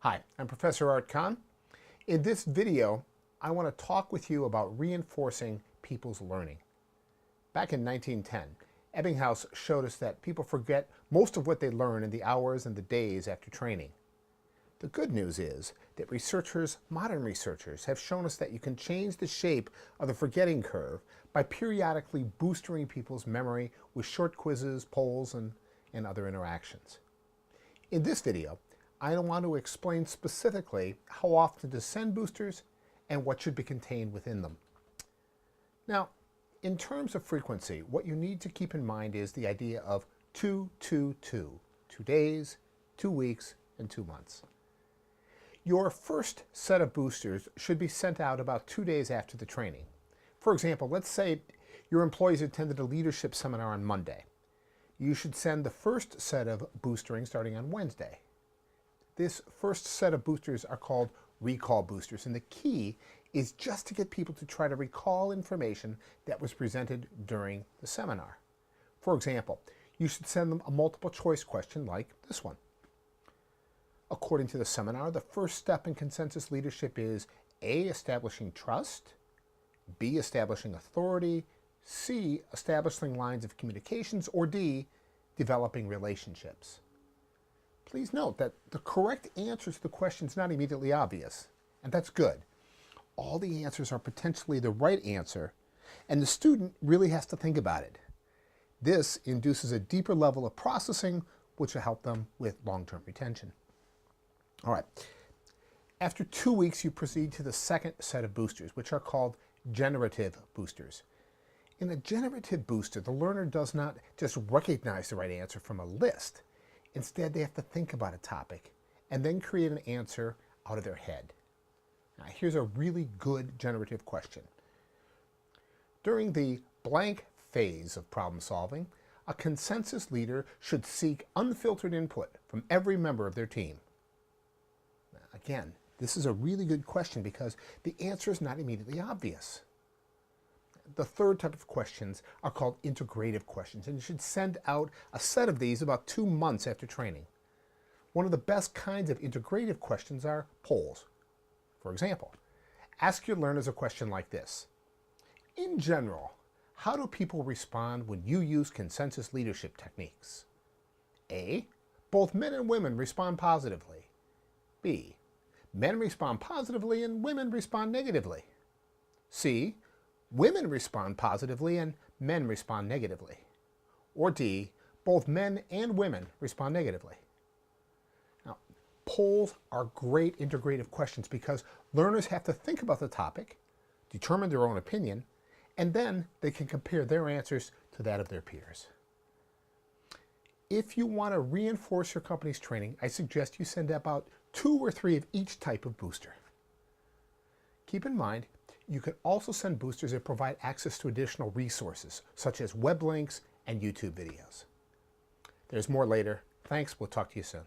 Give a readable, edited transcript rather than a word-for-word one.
Hi, I'm Professor Art Kahn. In this video, I want to talk with you about reinforcing people's learning. Back in 1910, Ebbinghaus showed us that people forget most of what they learn in the hours and the days after training. The good news is that modern researchers, have shown us that you can change the shape of the forgetting curve by periodically boosting people's memory with short quizzes, polls, and other interactions. In this video, I want to explain specifically how often to send boosters and what should be contained within them. Now, in terms of frequency, what you need to keep in mind is the idea of 2-2-2, 2 days, 2 weeks, and 2 months. Your first set of boosters should be sent out about 2 days after the training. For example, let's say your employees attended a leadership seminar on Monday. You should send the first set of boostering starting on Wednesday. This first set of boosters are called recall boosters, and the key is just to get people to try to recall information that was presented during the seminar. For example, you should send them a multiple choice question like this one. According to the seminar, the first step in consensus leadership is A, establishing trust, B, establishing authority, C, establishing lines of communications, or D, developing relationships. Please note that the correct answer to the question is not immediately obvious, and that's good. All the answers are potentially the right answer, and the student really has to think about it. This induces a deeper level of processing, which will help them with long-term retention. All right. After 2 weeks, you proceed to the second set of boosters, which are called generative boosters. In a generative booster, the learner does not just recognize the right answer from a list. Instead, they have to think about a topic and then create an answer out of their head. Now, here's a really good generative question. During the blank phase of problem solving, a consensus leader should seek unfiltered input from every member of their team. Now, again, this is a really good question because the answer is not immediately obvious. The third type of questions are called integrative questions, and you should send out a set of these about 2 months after training. One of the best kinds of integrative questions are polls. For example, ask your learners a question like this. In general, how do people respond when you use consensus leadership techniques? A, both men and women respond positively. B, men respond positively and women respond negatively. C, women respond positively and men respond negatively. Or D, both men and women respond negatively. Now, polls are great integrative questions because learners have to think about the topic, determine their own opinion, and then they can compare their answers to that of their peers. If you want to reinforce your company's training, I suggest you send about 2 or 3 of each type of booster. Keep in mind, you can also send boosters that provide access to additional resources, such as web links and YouTube videos. There's more later. Thanks. We'll talk to you soon.